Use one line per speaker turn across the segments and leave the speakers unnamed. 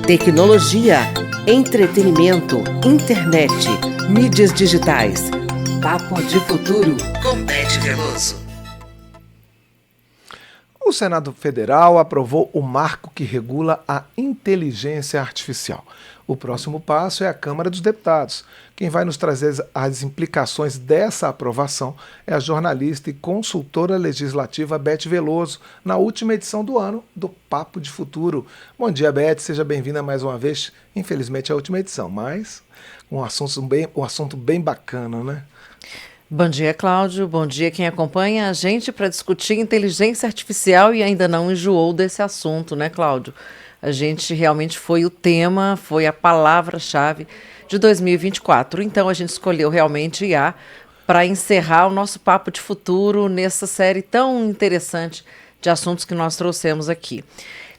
Tecnologia, entretenimento, internet, mídias digitais. Papo de Futuro com Beth Veloso.
O Senado Federal aprovou o marco que regula a inteligência artificial. O próximo passo é a Câmara dos Deputados. Quem vai nos trazer as implicações dessa aprovação é a jornalista e consultora legislativa Beth Veloso, na última edição do ano do Papo de Futuro. Bom dia, Beth, seja bem-vinda mais uma vez. Infelizmente é a última edição, mas um assunto bem bacana, né?
Bom dia, Cláudio. Bom dia quem acompanha a gente para discutir inteligência artificial e ainda não enjoou desse assunto, né, Cláudio? A gente realmente foi o tema, foi a palavra-chave de 2024. Então, a gente escolheu realmente IA para encerrar o nosso Papo de Futuro nessa série tão interessante de assuntos que nós trouxemos aqui.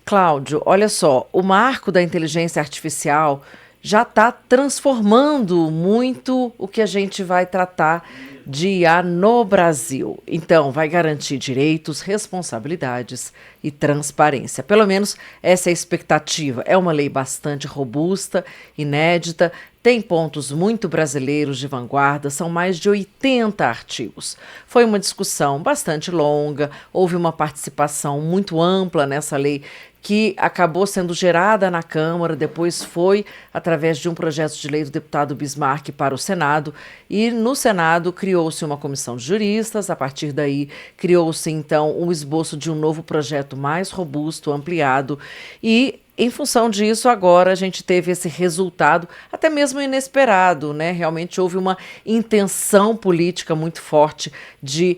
Cláudio, olha só, o marco da inteligência artificial já está transformando muito o que a gente vai tratar de IA no Brasil. Então, vai garantir direitos, responsabilidades e transparência. Pelo menos essa é a expectativa. É uma lei bastante robusta, inédita, tem pontos muito brasileiros de vanguarda, são mais de 80 artigos. Foi uma discussão bastante longa, houve uma participação muito ampla nessa lei que acabou sendo gerada na Câmara, depois foi através de um projeto de lei do deputado Bismarck para o Senado, e no Senado criou-se uma comissão de juristas, a partir daí criou-se então um esboço de um novo projeto mais robusto, ampliado, e em função disso, agora a gente teve esse resultado, até mesmo inesperado, né? Realmente houve uma intenção política muito forte de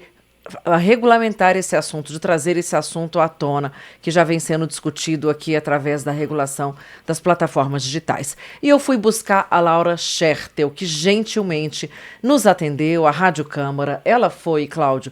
regulamentar esse assunto, de trazer esse assunto à tona, que já vem sendo discutido aqui através da regulação das plataformas digitais. E eu fui buscar a Laura Schertel, que gentilmente nos atendeu, a Rádio Câmara. Ela foi, Cláudio,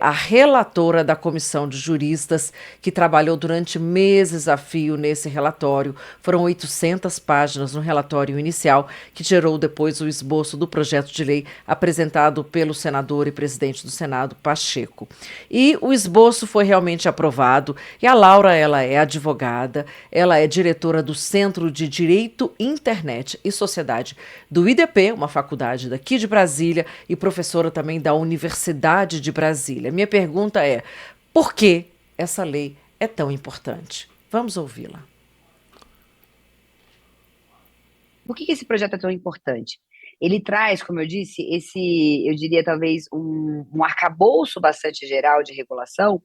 a relatora da comissão de juristas que trabalhou durante meses a fio nesse relatório. Foram 800 páginas no relatório inicial, que gerou depois o esboço do projeto de lei apresentado pelo senador e presidente do Senado, Pacheco. E o esboço foi realmente aprovado, e a Laura, ela é advogada, ela é diretora do Centro de Direito, Internet e Sociedade do IDP, uma faculdade daqui de Brasília, e professora também da Universidade de Brasília. Minha pergunta é, por que essa lei é tão importante? Vamos ouvi-la.
Por que esse projeto é tão importante? Ele traz, como eu disse, eu diria talvez um arcabouço bastante geral de regulação,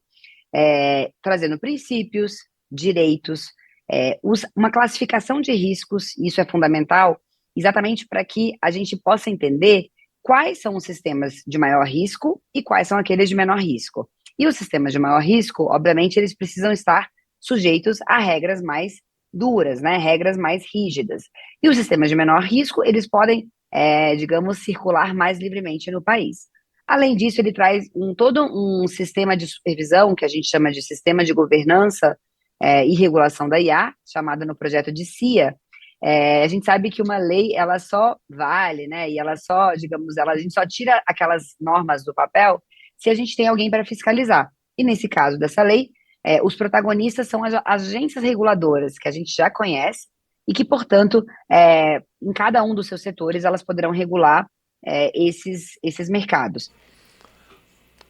trazendo princípios, direitos, uma classificação de riscos, isso é fundamental, exatamente para que a gente possa entender quais são os sistemas de maior risco e quais são aqueles de menor risco. E os sistemas de maior risco, obviamente, eles precisam estar sujeitos a regras mais duras, né? Regras mais rígidas. E os sistemas de menor risco, eles podem, digamos, circular mais livremente no país. Além disso, ele traz todo um sistema de supervisão, que a gente chama de sistema de governança e regulação da IA, chamado no projeto de CIA. A gente sabe que uma lei, ela só vale, né, e ela só, digamos, a gente só tira aquelas normas do papel se a gente tem alguém para fiscalizar. E nesse caso dessa lei, os protagonistas são as agências reguladoras, que a gente já conhece, e que, portanto, em cada um dos seus setores, elas poderão regular esses mercados.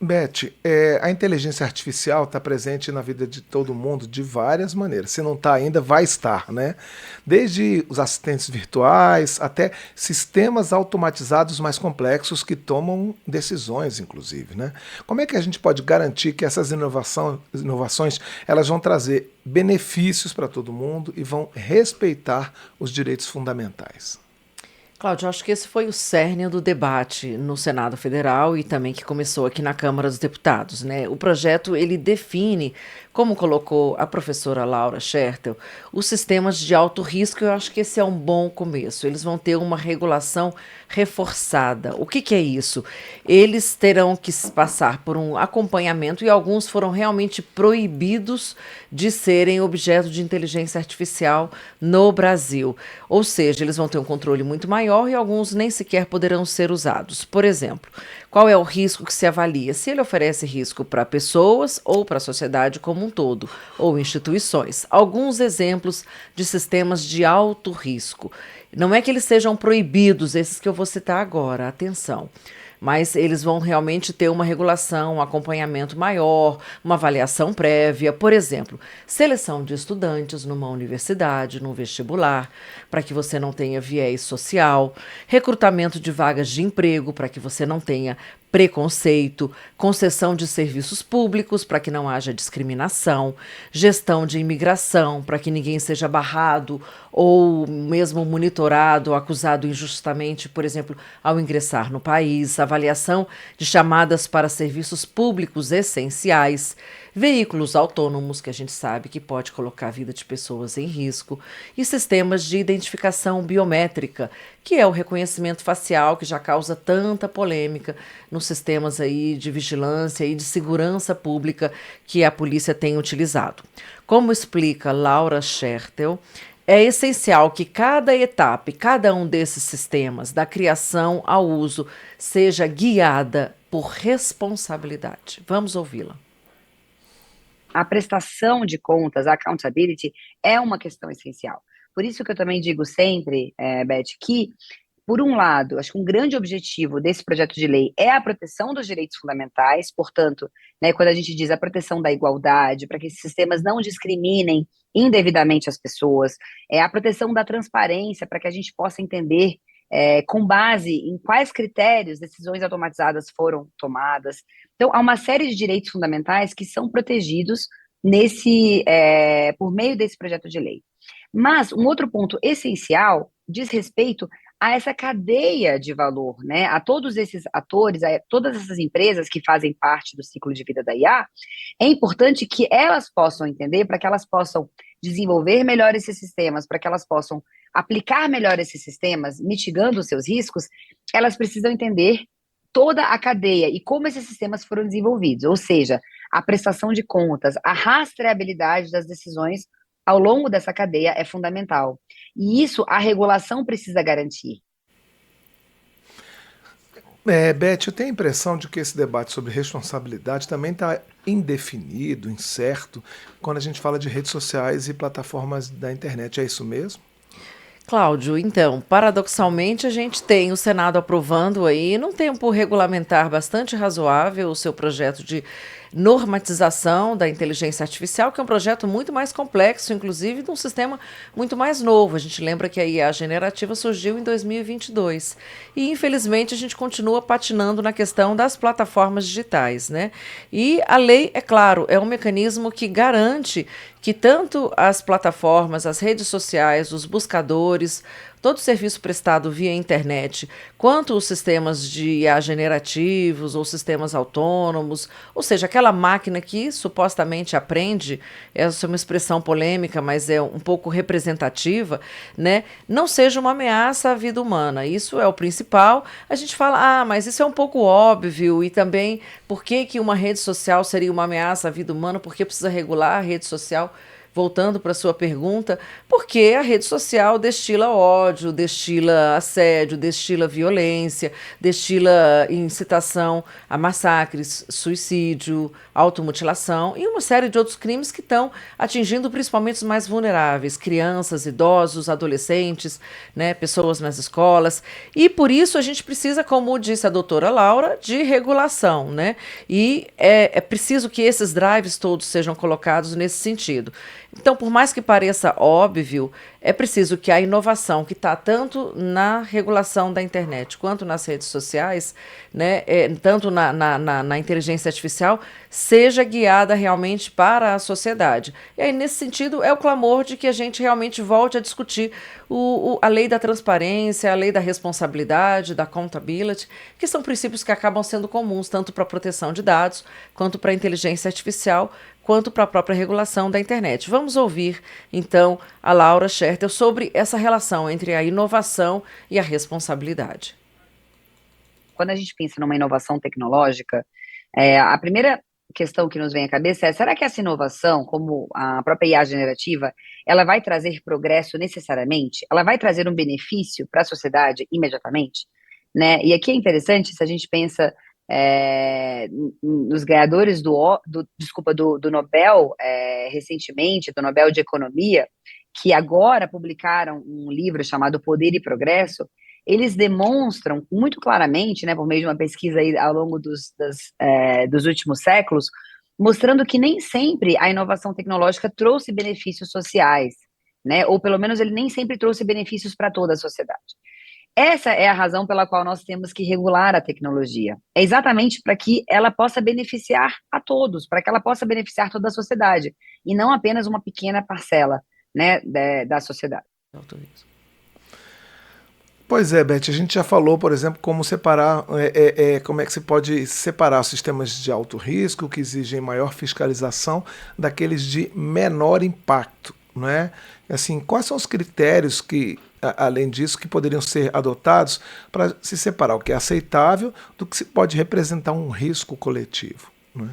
Beth, a inteligência artificial está presente na vida de todo mundo de várias maneiras. Se não está ainda, vai estar, né? Desde os assistentes virtuais até sistemas automatizados mais complexos que tomam decisões, inclusive, né? Como é que a gente pode garantir que essas inovações elas vão trazer benefícios para todo mundo e vão respeitar os direitos fundamentais?
Cláudio, acho que esse foi o cerne do debate no Senado Federal e também que começou aqui na Câmara dos Deputados, né? O projeto, ele define, como colocou a professora Laura Schertel, os sistemas de alto risco. Eu acho que esse é um bom começo. Eles vão ter uma regulação reforçada. O que é isso? Eles terão que passar por um acompanhamento e alguns foram realmente proibidos de serem objeto de inteligência artificial no Brasil. Ou seja, eles vão ter um controle muito maior e alguns nem sequer poderão ser usados. Por exemplo, Qual é o risco que se avalia? Se ele oferece risco para pessoas ou para a sociedade como um todo, ou instituições. Alguns exemplos de sistemas de alto risco. Não é que eles sejam proibidos, esses que eu vou citar agora, atenção. Mas eles vão realmente ter uma regulação, um acompanhamento maior, uma avaliação prévia. Por exemplo, seleção de estudantes numa universidade, num vestibular, para que você não tenha viés social, recrutamento de vagas de emprego, para que você não tenha preconceito, concessão de serviços públicos para que não haja discriminação, gestão de imigração para que ninguém seja barrado ou mesmo monitorado ou acusado injustamente, por exemplo, ao ingressar no país, avaliação de chamadas para serviços públicos essenciais, veículos autônomos, que a gente sabe que pode colocar a vida de pessoas em risco, e sistemas de identificação biométrica, que é o reconhecimento facial que já causa tanta polêmica nos sistemas aí de vigilância e de segurança pública que a polícia tem utilizado. Como explica Laura Schertel, é essencial que cada etapa e cada um desses sistemas, da criação ao uso, seja guiada por responsabilidade. Vamos ouvi-la.
A prestação de contas, a accountability, é uma questão essencial. Por isso que eu também digo sempre, Beth, que, por um lado, acho que um grande objetivo desse projeto de lei é a proteção dos direitos fundamentais, portanto, né, quando a gente diz a proteção da igualdade, para que esses sistemas não discriminem indevidamente as pessoas, é a proteção da transparência, para que a gente possa entender com base em quais critérios decisões automatizadas foram tomadas. Então, há uma série de direitos fundamentais que são protegidos por meio desse projeto de lei. Mas um outro ponto essencial diz respeito a essa cadeia de valor, né? A todos esses atores, a todas essas empresas que fazem parte do ciclo de vida da IA, é importante que elas possam entender, para que elas possam desenvolver melhor esses sistemas, para que elas possam aplicar melhor esses sistemas, mitigando os seus riscos, elas precisam entender toda a cadeia e como esses sistemas foram desenvolvidos, ou seja, a prestação de contas, a rastreabilidade das decisões ao longo dessa cadeia é fundamental. E isso a regulação precisa garantir.
Beth, eu tenho a impressão de que esse debate sobre responsabilidade também está indefinido, incerto, quando a gente fala de redes sociais e plataformas da internet. É isso mesmo?
Cláudio, então, paradoxalmente, a gente tem o Senado aprovando aí, num tempo regulamentar bastante razoável, o seu projeto de normatização da inteligência artificial, que é um projeto muito mais complexo, inclusive de um sistema muito mais novo. A gente lembra que a IA generativa surgiu em 2022. E, infelizmente, a gente continua patinando na questão das plataformas digitais, né? E a lei, é claro, é um mecanismo que garante que tanto as plataformas, as redes sociais, os buscadores, todo serviço prestado via internet, quanto os sistemas de IA generativos ou sistemas autônomos, ou seja, aquela máquina que supostamente aprende, essa é uma expressão polêmica, mas é um pouco representativa, né? Não seja uma ameaça à vida humana. Isso é o principal. A gente fala, mas isso é um pouco óbvio, e também por que uma rede social seria uma ameaça à vida humana? Por que precisa regular a rede social? Voltando para a sua pergunta, porque a rede social destila ódio, destila assédio, destila violência, destila incitação a massacres, suicídio, automutilação e uma série de outros crimes que estão atingindo principalmente os mais vulneráveis, crianças, idosos, adolescentes, né, pessoas nas escolas. E por isso a gente precisa, como disse a doutora Laura, de regulação, né? E é preciso que esses drives todos sejam colocados nesse sentido. Então, por mais que pareça óbvio, é preciso que a inovação que está tanto na regulação da internet quanto nas redes sociais, né, tanto na inteligência artificial, seja guiada realmente para a sociedade. E aí, nesse sentido, é o clamor de que a gente realmente volte a discutir a lei da transparência, a lei da responsabilidade, da accountability, que são princípios que acabam sendo comuns tanto para a proteção de dados, quanto para a inteligência artificial, quanto para a própria regulação da internet. Vamos ouvir, então, a Laura Schertel sobre essa relação entre a inovação e a responsabilidade.
Quando a gente pensa numa inovação tecnológica, a primeira questão que nos vem à cabeça é: será que essa inovação, como a própria IA generativa, ela vai trazer progresso necessariamente? Ela vai trazer um benefício para a sociedade imediatamente? Né? E aqui é interessante, se a gente pensa nos ganhadores do Nobel, recentemente, do Nobel de Economia, que agora publicaram um livro chamado Poder e Progresso, eles demonstram muito claramente, né, por meio de uma pesquisa aí ao longo dos últimos séculos, mostrando que nem sempre a inovação tecnológica trouxe benefícios sociais, né, ou pelo menos ele nem sempre trouxe benefícios para toda a sociedade. Essa é a razão pela qual nós temos que regular a tecnologia. É exatamente para que ela possa beneficiar a todos, para que ela possa beneficiar toda a sociedade, e não apenas uma pequena parcela, né, da sociedade.
Pois é, Beth, a gente já falou, por exemplo, como separar, como é que se pode separar os sistemas de alto risco, que exigem maior fiscalização, daqueles de menor impacto, não é? Assim, quais são os critérios que, além disso, que poderiam ser adotados para se separar o que é aceitável do que se pode representar um risco coletivo, não é?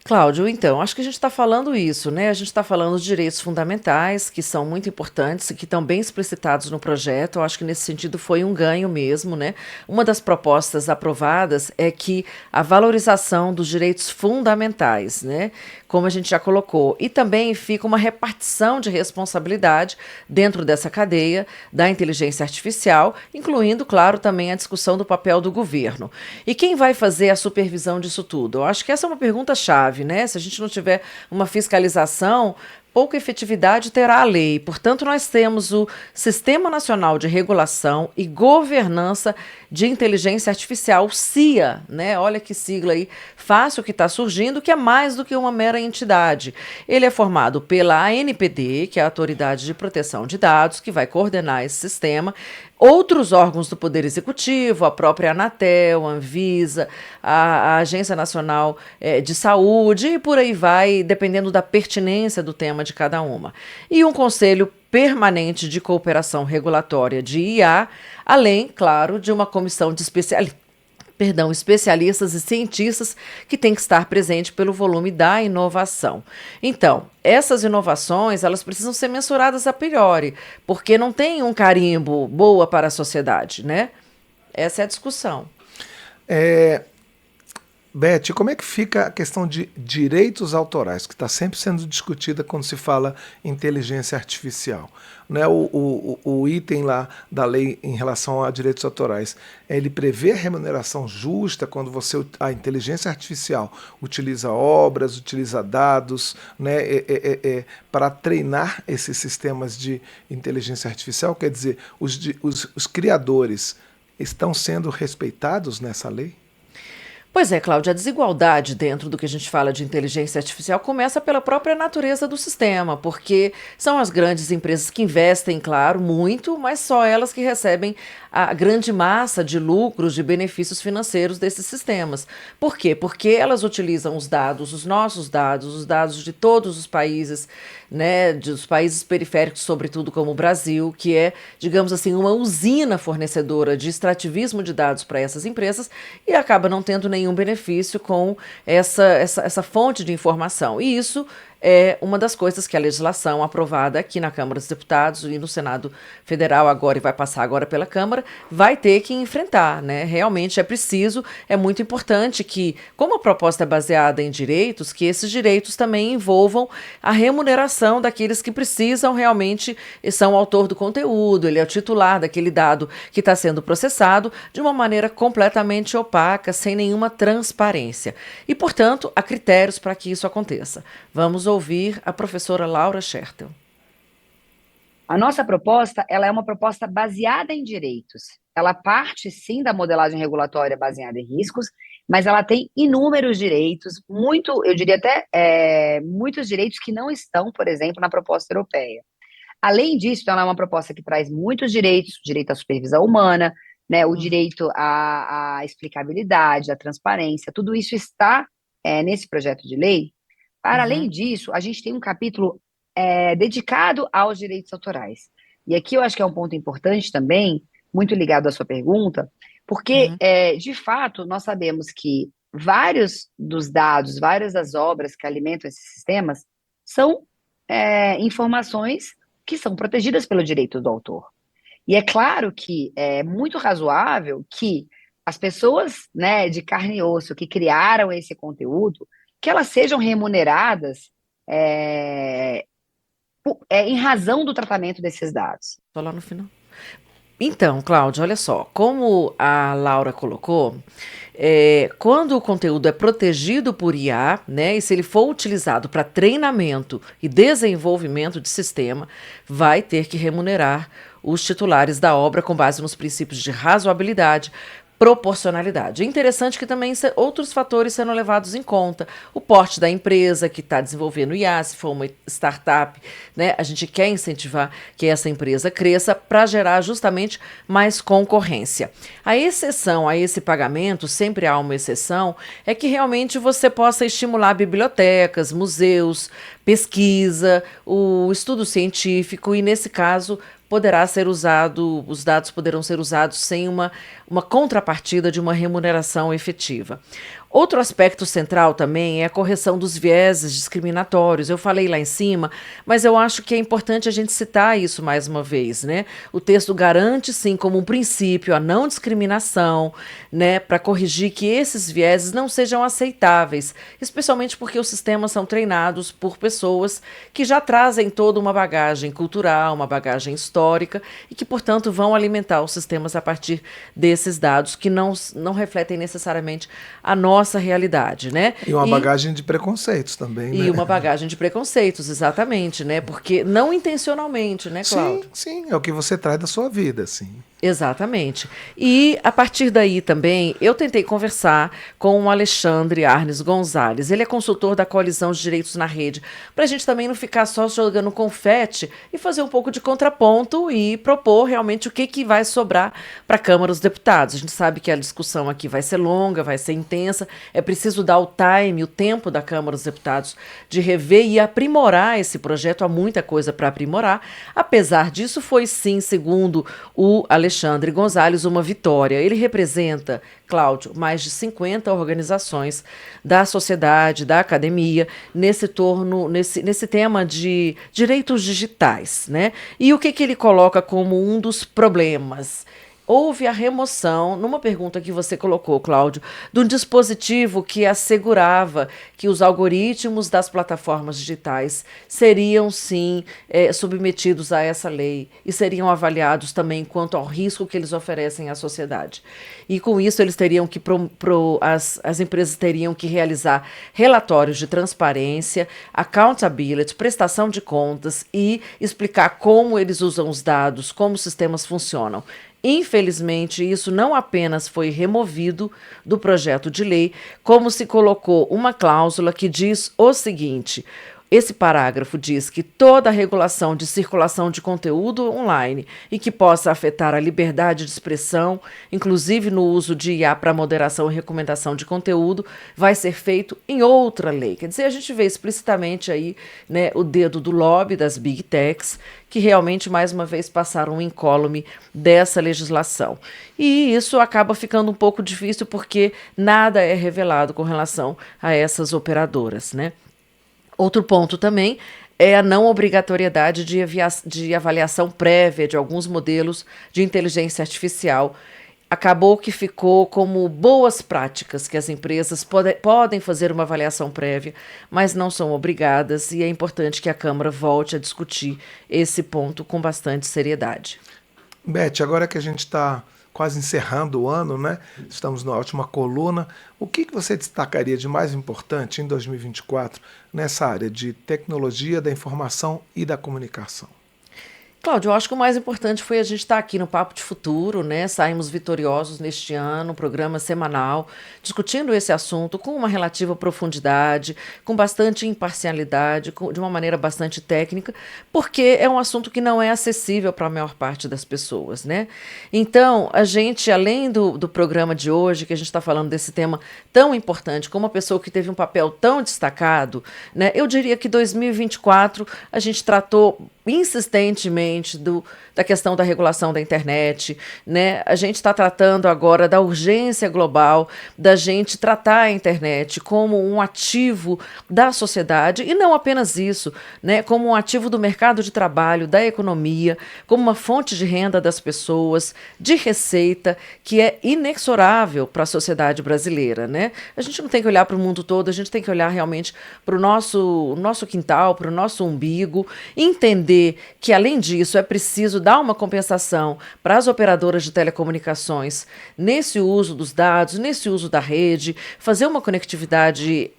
Cláudio, então, acho que a gente está falando isso, né? A gente está falando dos direitos fundamentais, que são muito importantes e que estão bem explicitados no projeto. Eu acho que nesse sentido foi um ganho mesmo, né? Uma das propostas aprovadas é que a valorização dos direitos fundamentais, né? Como a gente já colocou. E também fica uma repartição de responsabilidade dentro dessa cadeia da inteligência artificial, incluindo, claro, também a discussão do papel do governo. E quem vai fazer a supervisão disso tudo? Eu acho que essa é uma pergunta-chave, né? Se a gente não tiver uma fiscalização, pouca efetividade terá a lei. Portanto, nós temos o Sistema Nacional de Regulação e Governança de Inteligência Artificial, o CIA, né? Olha que sigla aí fácil que está surgindo, que é mais do que uma mera entidade. Ele é formado pela ANPD, que é a Autoridade de Proteção de Dados, que vai coordenar esse sistema, outros órgãos do Poder Executivo, a própria Anatel, a Anvisa, a Agência Nacional de Saúde e por aí vai, dependendo da pertinência do tema de cada uma. E um conselho permanente de cooperação regulatória de IA, além, claro, de uma comissão de especialistas e cientistas que tem que estar presente pelo volume da inovação. Então, essas inovações, elas precisam ser mensuradas a priori, porque não tem um carimbo boa para a sociedade, né? Essa é a discussão.
Beth, como é que fica a questão de direitos autorais, que está sempre sendo discutida quando se fala inteligência artificial? Né, o item lá da lei em relação a direitos autorais, ele prevê a remuneração justa quando a inteligência artificial utiliza obras, utiliza dados, né, para treinar esses sistemas de inteligência artificial? Quer dizer, os criadores estão sendo respeitados nessa lei?
Pois é, Cláudia, a desigualdade dentro do que a gente fala de inteligência artificial começa pela própria natureza do sistema, porque são as grandes empresas que investem, claro, muito, mas só elas que recebem a grande massa de lucros, de benefícios financeiros desses sistemas. Por quê? Porque elas utilizam os dados, os nossos dados, os dados de todos os países, né, dos países periféricos, sobretudo como o Brasil, que é, digamos assim, uma usina fornecedora de extrativismo de dados para essas empresas e acaba não tendo nenhum benefício com essa fonte de informação. E isso é uma das coisas que a legislação aprovada aqui na Câmara dos Deputados e no Senado Federal agora, e vai passar agora pela Câmara, vai ter que enfrentar, né? Realmente é preciso, é muito importante que, como a proposta é baseada em direitos, que esses direitos também envolvam a remuneração daqueles que precisam realmente, são o autor do conteúdo, ele é o titular daquele dado que está sendo processado de uma maneira completamente opaca, sem nenhuma transparência. E, portanto, há critérios para que isso aconteça. Vamos ouvir a professora Laura Schertel.
A nossa proposta, ela é uma proposta baseada em direitos. Ela parte, sim, da modelagem regulatória baseada em riscos, mas ela tem inúmeros direitos, eu diria até muitos direitos que não estão, por exemplo, na proposta europeia. Além disso, ela é uma proposta que traz muitos direitos, o direito à supervisão humana, né, o direito à explicabilidade, à transparência, tudo isso está nesse projeto de lei. Para além disso, a gente tem um capítulo dedicado aos direitos autorais. E aqui eu acho que é um ponto importante também, muito ligado à sua pergunta, porque, de fato, nós sabemos que vários dos dados, várias das obras que alimentam esses sistemas são informações que são protegidas pelo direito do autor. E é claro que é muito razoável que as pessoas, né, de carne e osso que criaram esse conteúdo, que elas sejam remuneradas em razão do tratamento desses dados.
Tô lá no final. Então, Cláudia, olha só, como a Laura colocou, quando o conteúdo é protegido por IA, né, e se ele for utilizado para treinamento e desenvolvimento de sistema, vai ter que remunerar os titulares da obra com base nos princípios de razoabilidade, proporcionalidade. É interessante que também outros fatores sendo levados em conta. O porte da empresa que está desenvolvendo IA, se for uma startup, né, a gente quer incentivar que essa empresa cresça para gerar justamente mais concorrência. A exceção a esse pagamento, sempre há uma exceção, é que realmente você possa estimular bibliotecas, museus, pesquisa, o estudo científico e, nesse caso, poderá ser usado, os dados poderão ser usados sem uma contrapartida de uma remuneração efetiva. Outro aspecto central também é a correção dos vieses discriminatórios. Eu falei lá em cima, mas eu acho que é importante a gente citar isso mais uma vez, né? O texto garante, sim, como um princípio, a não discriminação, né, para corrigir que esses vieses não sejam aceitáveis, especialmente porque os sistemas são treinados por pessoas que já trazem toda uma bagagem cultural, uma bagagem histórica e que, portanto, vão alimentar os sistemas a partir desses dados que não refletem necessariamente a nossa realidade, né?
E uma bagagem de preconceitos também, né?
E uma bagagem de preconceitos, exatamente, né? Porque não intencionalmente, né, Cláudio?
Sim, é o que você traz da sua vida, assim.
Exatamente. E a partir daí também, eu tentei conversar com o Alexandre Arnes Gonzalez. Ele é consultor da Coalizão de Direitos na Rede, para a gente também não ficar só jogando confete e fazer um pouco de contraponto e propor realmente o que vai sobrar para a Câmara dos Deputados. A gente sabe que a discussão aqui vai ser longa, vai ser intensa, é preciso dar o tempo da Câmara dos Deputados de rever e aprimorar esse projeto. Há muita coisa para aprimorar. Apesar disso, foi sim, segundo o Alexandre Gonzalez, uma vitória. Ele representa, Cláudio, mais de 50 organizações da sociedade, da academia, nesse tema de direitos digitais, né? E o que ele coloca como um dos problemas? Houve a remoção, numa pergunta que você colocou, Cláudio, de um dispositivo que assegurava que os algoritmos das plataformas digitais seriam, sim, submetidos a essa lei e seriam avaliados também quanto ao risco que eles oferecem à sociedade. E com isso eles teriam que, as empresas teriam que realizar relatórios de transparência, accountability, prestação de contas e explicar como eles usam os dados, como os sistemas funcionam. Infelizmente, isso não apenas foi removido do projeto de lei, como se colocou uma cláusula que diz o seguinte: esse parágrafo diz que toda regulação de circulação de conteúdo online e que possa afetar a liberdade de expressão, inclusive no uso de IA para moderação e recomendação de conteúdo, vai ser feito em outra lei. Quer dizer, a gente vê explicitamente aí, né, o dedo do lobby das Big Techs, que realmente, mais uma vez, passaram um incólume dessa legislação. E isso acaba ficando um pouco difícil porque nada é revelado com relação a essas operadoras, né? Outro ponto também é a não obrigatoriedade de avaliação prévia de alguns modelos de inteligência artificial. Acabou que ficou como boas práticas que as empresas podem fazer uma avaliação prévia, mas não são obrigadas, e é importante que a Câmara volte a discutir esse ponto com bastante seriedade.
Beth, agora que a gente está quase encerrando o ano, né? Estamos na última coluna. O que você destacaria de mais importante em 2024 nessa área de tecnologia da informação e da comunicação?
Cláudio, eu acho que o mais importante foi a gente estar aqui no Papo de Futuro, né? Saímos vitoriosos neste ano, programa semanal, discutindo esse assunto com uma relativa profundidade, com bastante imparcialidade, de uma maneira bastante técnica, porque é um assunto que não é acessível para a maior parte das pessoas, né? Então, a gente, além do programa de hoje, que a gente está falando desse tema tão importante, com uma pessoa que teve um papel tão destacado, né? Eu diria que 2024 a gente tratou insistentemente da questão da regulação da internet, né? A gente está tratando agora da urgência global da gente tratar a internet como um ativo da sociedade e não apenas isso, né? Como um ativo do mercado de trabalho, da economia, como uma fonte de renda das pessoas, de receita, que é inexorável para a sociedade brasileira, né? A gente não tem que olhar para o mundo todo, a gente tem que olhar realmente para o nosso quintal, para o nosso umbigo, entender que, além disso, é preciso dar uma compensação para as operadoras de telecomunicações nesse uso dos dados, nesse uso da rede, fazer uma conectividade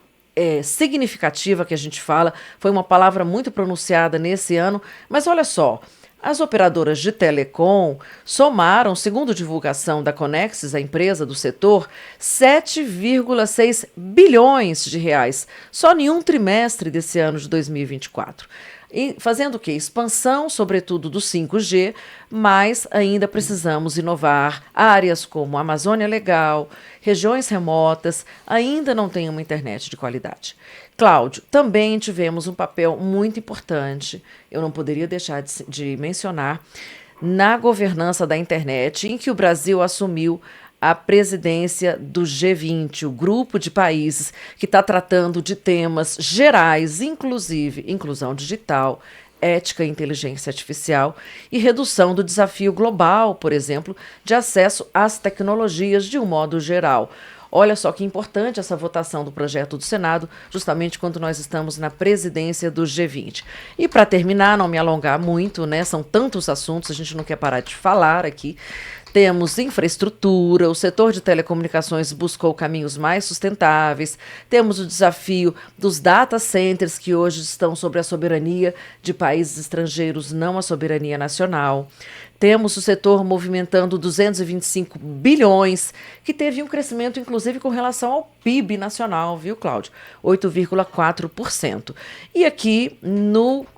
significativa, que a gente fala, foi uma palavra muito pronunciada nesse ano, mas olha só, as operadoras de telecom somaram, segundo divulgação da Conexis, a empresa do setor, 7,6 bilhões de reais, só em um trimestre desse ano de 2024. E fazendo o quê? Expansão, sobretudo, do 5G, mas ainda precisamos inovar. Áreas como a Amazônia Legal, regiões remotas, ainda não têm uma internet de qualidade. Cláudio, também tivemos um papel muito importante, eu não poderia deixar de mencionar, na governança da internet, em que o Brasil assumiu a presidência do G20, o grupo de países que está tratando de temas gerais, inclusive inclusão digital, ética e inteligência artificial e redução do desafio global, por exemplo, de acesso às tecnologias de um modo geral. Olha só que importante essa votação do projeto do Senado, justamente quando nós estamos na presidência do G20. E para terminar, não me alongar muito, né? São tantos assuntos, a gente não quer parar de falar aqui. Temos infraestrutura, o setor de telecomunicações buscou caminhos mais sustentáveis, temos o desafio dos data centers, que hoje estão sob a soberania de países estrangeiros, não a soberania nacional. Temos o setor movimentando 225 bilhões, que teve um crescimento, inclusive, com relação ao PIB nacional, viu, Cláudio? 8,4%. E aqui,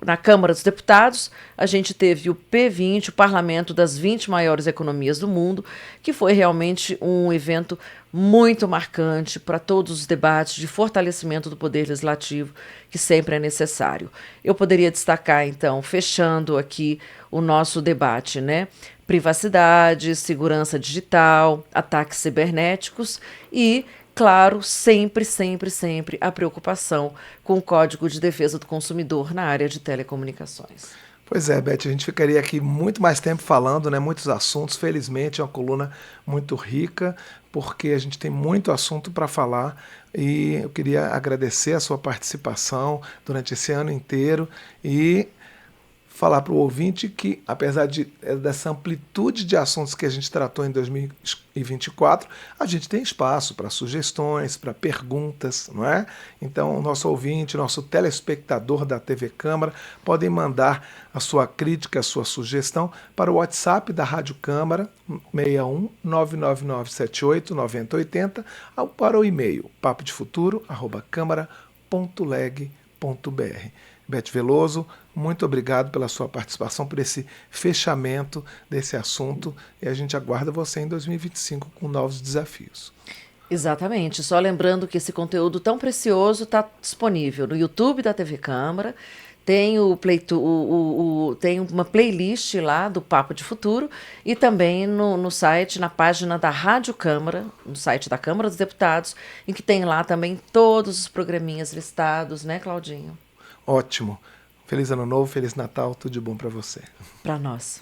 na Câmara dos Deputados, a gente teve o P20, o Parlamento das 20 maiores economias do mundo, que foi realmente um evento muito marcante para todos os debates de fortalecimento do poder legislativo, que sempre é necessário. Eu poderia destacar, então, fechando aqui o nosso debate, né? Privacidade, segurança digital, ataques cibernéticos e, claro, sempre a preocupação com o Código de Defesa do Consumidor na área de telecomunicações.
Pois é, Beth, a gente ficaria aqui muito mais tempo falando, né? Muitos assuntos. Felizmente é uma coluna muito rica, porque a gente tem muito assunto para falar e eu queria agradecer a sua participação durante esse ano inteiro e falar para o ouvinte que, apesar dessa amplitude de assuntos que a gente tratou em 2024, a gente tem espaço para sugestões, para perguntas, não é? Então, o nosso ouvinte, nosso telespectador da TV Câmara, podem mandar a sua crítica, a sua sugestão para o WhatsApp da Rádio Câmara, 61 99978 9080, ou para o e-mail papodefuturo@câmara.leg.br. Beth Veloso, muito obrigado pela sua participação, por esse fechamento desse assunto e a gente aguarda você em 2025 com novos desafios.
Exatamente, só lembrando que esse conteúdo tão precioso está disponível no YouTube da TV Câmara, tem, tem uma playlist lá do Papo de Futuro e também no site, na página da Rádio Câmara, no site da Câmara dos Deputados, em que tem lá também todos os programinhas listados, né, Claudinho?
Ótimo. Feliz Ano Novo, Feliz Natal, tudo de bom para você.
Para nós.